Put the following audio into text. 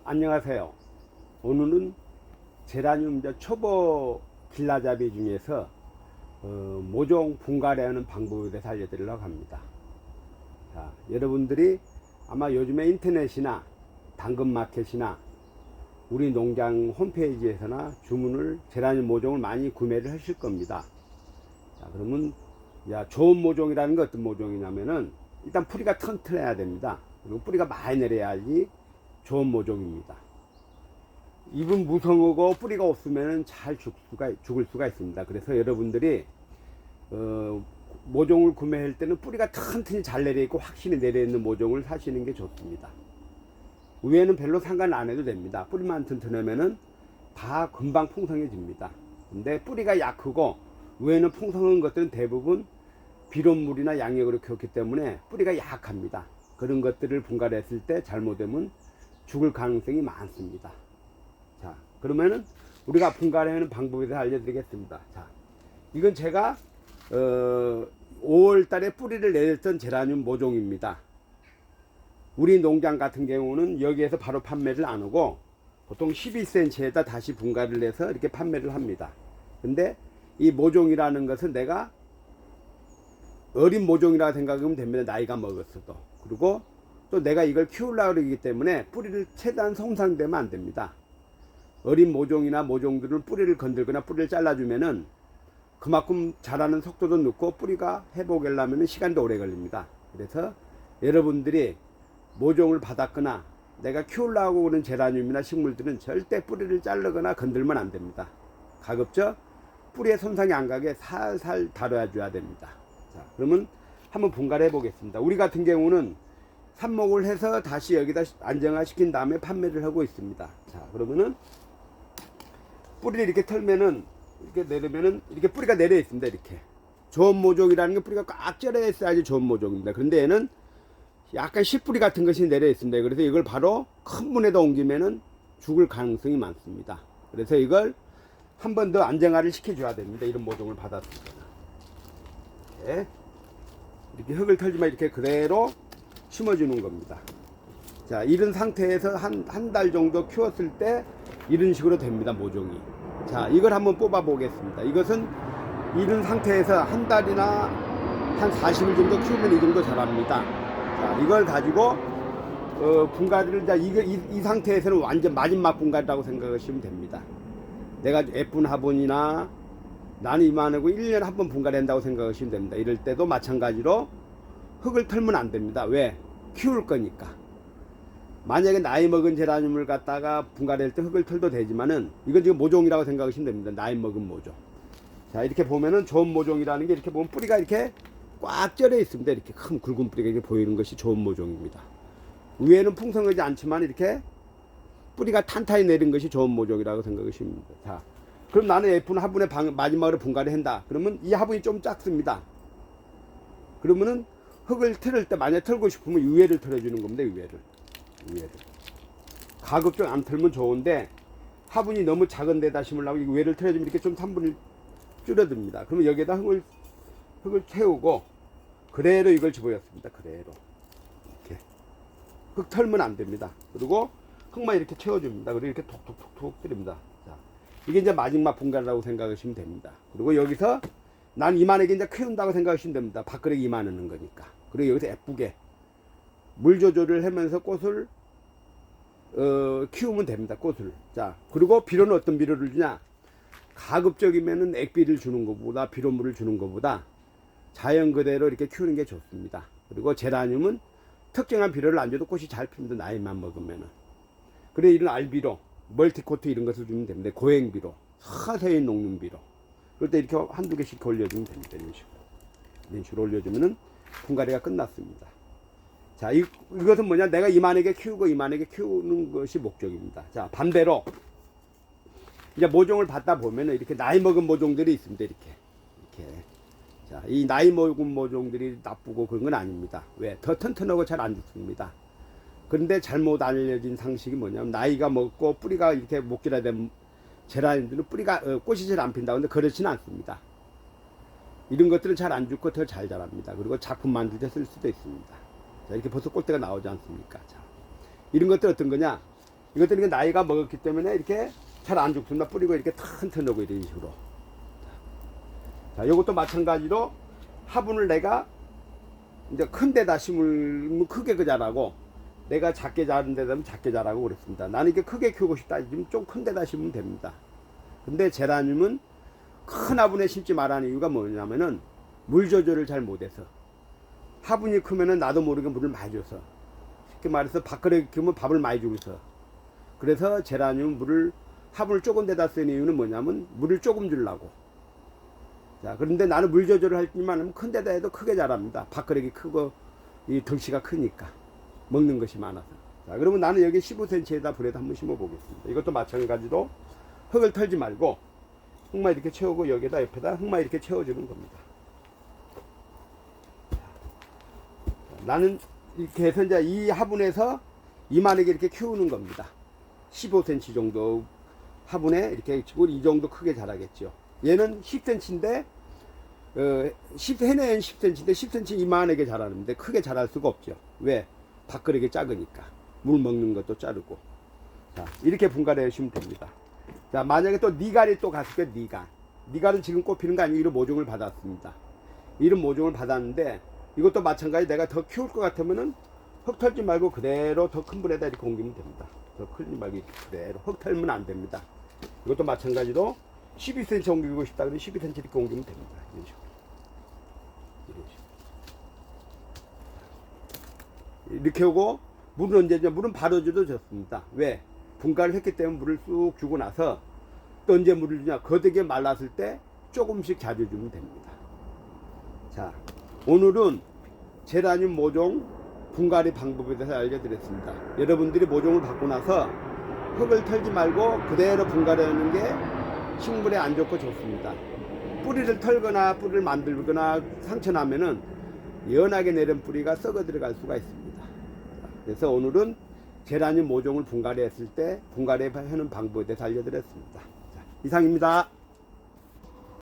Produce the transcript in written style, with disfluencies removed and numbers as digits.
안녕하세요. 오늘은 제라늄 초보 길라잡이 중에서 모종 분갈이하는 방법에 대해서 알려드리려고 합니다. 자, 여러분들이 아마 요즘에 인터넷이나 당근마켓이나 우리 농장 홈페이지에서나 주문을 제라늄 모종을 많이 구매를 하실 겁니다. 자, 그러면 좋은 모종이라는 게 어떤 모종이냐면은 일단 뿌리가 튼튼해야 됩니다. 그리고 뿌리가 많이 내려야지 좋은 모종입니다. 잎은 무성하고 뿌리가 없으면 잘 죽을 수가 있습니다. 그래서 여러분들이 모종을 구매할 때는 뿌리가 튼튼히 잘 내려있고 확실히 내려있는 모종을 사시는 게 좋습니다. 위에는 별로 상관 안 해도 됩니다. 뿌리만 튼튼하면은 다 금방 풍성해집니다. 근데 뿌리가 약하고 위에는 풍성한 것들은 대부분 비료물이나 양력으로 키웠기 때문에 뿌리가 약합니다. 그런 것들을 분갈했을 때 잘못되면 죽을 가능성이 많습니다. 자, 그러면은 우리가 분갈이하는 방법에 대해서 알려드리겠습니다. 자, 이건 제가 5월 달에 뿌리를 내렸던 제라늄 모종입니다. 우리 농장 같은 경우는 여기에서 바로 판매를 안 하고 보통 12cm에다 다시 분갈이를 해서 이렇게 판매를 합니다. 근데 이 모종이라는 것은 내가 어린 모종이라고 생각하면 됩니다. 나이가 먹었어도. 그리고 또 내가 이걸 키우려고 그러기 때문에 뿌리를 최대한 손상되면 안 됩니다. 어린 모종이나 모종들은 뿌리를 건들거나 뿌리를 잘라주면은 그만큼 자라는 속도도 늦고 뿌리가 회복하려면 시간도 오래 걸립니다. 그래서 여러분들이 모종을 받았거나 내가 키우려고 그런 제라늄이나 식물들은 절대 뿌리를 자르거나 건들면 안 됩니다. 가급적 뿌리에 손상이 안 가게 살살 다뤄줘야 됩니다. 자, 그러면 한번 분갈이 해 보겠습니다. 우리 같은 경우는 삽목을 해서 다시 여기다 안정화시킨 다음에 판매를 하고 있습니다. 자, 그러면은 뿌리를 이렇게 털면은 이렇게 내리면은 이렇게 뿌리가 내려 있습니다. 이렇게 좋은 모종이라는 게 뿌리가 꽉 절여 있어야지 좋은 모종입니다. 그런데 얘는 약간 씨뿌리 같은 것이 내려 있습니다. 그래서 이걸 바로 큰 문에다 옮기면은 죽을 가능성이 많습니다. 그래서 이걸 한 번 더 안정화를 시켜줘야 됩니다. 이런 모종을 받았습니다. 이렇게 흙을 털지만 이렇게 그대로 심어주는 겁니다. 자, 이런 상태에서 한 달 정도 키웠을 때 이런 식으로 됩니다. 모종이. 자, 이걸 한번 뽑아 보겠습니다. 이것은 이런 상태에서 한 달이나 한 40일 정도 키우면 이 정도 자랍니다. 자, 이걸 가지고 분갈이를 이 상태에서는 완전 마지막 분갈이라고 생각하시면 됩니다. 내가 예쁜 화분이나 나는 이만하고 1년에 한 번 분갈이 한다고 생각하시면 됩니다. 이럴 때도 마찬가지로 흙을 털면 안 됩니다. 왜? 키울 거니까. 만약에 나이 먹은 제라늄을 갖다가 분갈이할 때 흙을 털도 되지만은 이건 지금 모종이라고 생각하시면 됩니다. 나이 먹은 모종. 자, 이렇게 보면은 좋은 모종이라는 게 이렇게 보면 뿌리가 이렇게 꽉 절여 있습니다. 이렇게 큰 굵은 뿌리가 이렇게 보이는 것이 좋은 모종입니다. 위에는 풍성하지 않지만 이렇게 뿌리가 탄탄히 내린 것이 좋은 모종이라고 생각하시면 됩니다. 자, 그럼 나는 예쁜 화분에 마지막으로 분갈이 한다. 그러면 이 화분이 좀 작습니다. 그러면은 흙을 털을 때 만약에 털고 싶으면 위에를 털어주는 겁니다. 위에를. 가급적 안 털면 좋은데 화분이 너무 작은 데다 심으려고 이 위에를 털어주면 이렇게 좀 3분의 1 줄어듭니다. 그러면 여기에다 흙을 태우고 그대로 이걸 집어였습니다. 그대로. 이렇게. 흙 털면 안 됩니다. 그리고 흙만 이렇게 채워줍니다. 그리고 이렇게 톡톡톡톡 때립니다. 자, 이게 이제 마지막 분갈이라고 생각하시면 됩니다. 그리고 여기서 난 이만하게 이제 키운다고 생각하시면 됩니다. 밥그릇 이만하는 거니까. 그리고 여기서 예쁘게 물 조절을 하면서 꽃을 키우면 됩니다. 꽃을. 자, 그리고 비료는 어떤 비료를 주냐? 가급적이면은 액비를 주는 것보다 비료물을 주는 것보다 자연 그대로 이렇게 키우는 게 좋습니다. 그리고 제라늄은 특정한 비료를 안 줘도 꽃이 잘 핍니다. 나이만 먹으면은. 그래 이런 알비료, 멀티코트 이런 것을 주면 됩니다. 고행비료, 서서히 녹는 비료. 그럴 때 이렇게 한두 개씩 올려주면 됩니다. 이런 식으로 올려주면은 분갈이가 끝났습니다. 자, 이것은 뭐냐? 내가 이만하게 키우고 이만하게 키우는 것이 목적입니다. 자, 반대로 이제 모종을 받다 보면은 이렇게 나이 먹은 모종들이 있습니다. 이렇게. 자, 이 나이 먹은 모종들이 나쁘고 그런 건 아닙니다. 왜? 더 튼튼하고 잘 안 죽습니다. 그런데 잘못 알려진 상식이 뭐냐면 나이가 먹고 뿌리가 이렇게 목질화된 제라늄들은 꽃이 잘 안 핀다. 근데 그렇지는 않습니다. 이런 것들은 잘 안 죽고 더 잘 자랍니다. 그리고 작품 만들 때 쓸 수도 있습니다. 자, 이렇게 벌써 꽃대가 나오지 않습니까? 자, 이런 것들 어떤 거냐? 이것들이 나이가 먹었기 때문에 이렇게 잘 안 죽습니다. 뿌리고 이렇게 튼튼하고 이런 식으로. 자, 요것도 마찬가지로 화분을 내가 이제 큰 데다 심으면 크게 자라고, 내가 작게 자른 데다 작게 자라고 그랬습니다. 나는 이게 크게 키우고 싶다. 지금 좀 큰 데다 심으면 됩니다. 근데 제라늄은 큰 화분에 심지 말라는 이유가 뭐냐면은 물 조절을 잘 못해서, 화분이 크면은 나도 모르게 물을 많이 줘서, 쉽게 말해서 밥그릇 키우면 밥을 많이 주고서, 그래서 제라늄 물을 화분을 조금 데다 쓰는 이유는 뭐냐면 물을 조금 주려고. 자, 그런데 나는 물 조절을 할 줄만 하면 큰 데다 해도 크게 자랍니다. 밥그릇이 크고 이 덩치가 크니까, 먹는 것이 많아서. 자, 그러면 나는 여기 15cm에다 불에다 한번 심어 보겠습니다. 이것도 마찬가지로 흙을 털지 말고 흙만 이렇게 채우고 여기다 옆에다 흙만 이렇게 채워주는 겁니다. 나는 이렇게 해서 이제 이 화분에서 이만하게 이렇게 키우는 겁니다. 15cm 정도 화분에 이렇게 치고 이 정도 크게 자라겠죠. 얘는 10cm인데, 해내는 10cm인데 10cm 이만하게 자라는데 크게 자랄 수가 없죠. 왜? 밥그릇이 작으니까. 물 먹는 것도 자르고. 자, 이렇게 분갈이 하시면 됩니다. 자, 만약에 또 니갈이 또 갔을 때 니갈. 니갈은 지금 꽃피는 거 아니고 이런 모종을 받았습니다. 이런 모종을 받았는데, 이것도 마찬가지 내가 더 키울 것 같으면은 흙 털지 말고 그대로 더 큰 불에다 이렇게 옮기면 됩니다. 더 크지 말고 이렇게 그대로 흙 털면 안 됩니다. 이것도 마찬가지로 12cm 옮기고 싶다 그러면 12cm 이렇게 옮기면 됩니다. 이런 식으로. 이런 식으로. 이렇게 오고, 물은 언제 줘? 물은 바로 줘도 좋습니다. 왜? 분갈을 했기 때문에 물을 쑥 주고 나서 또 언제 물을 주냐? 거되게 말랐을 때 조금씩 자주 주면 됩니다. 자, 오늘은 제라늄 모종 분갈이 방법에 대해서 알려드렸습니다. 여러분들이 모종을 받고 나서 흙을 털지 말고 그대로 분갈이하는 게 식물에 안 좋고 좋습니다. 뿌리를 털거나 뿌리를 만들거나 상처 나면은 연하게 내린 뿌리가 썩어 들어갈 수가 있습니다. 그래서 오늘은 제라늄 모종을 분갈이 했을 때 분갈이 하는 방법에 대해서 알려드렸습니다. 자, 이상입니다.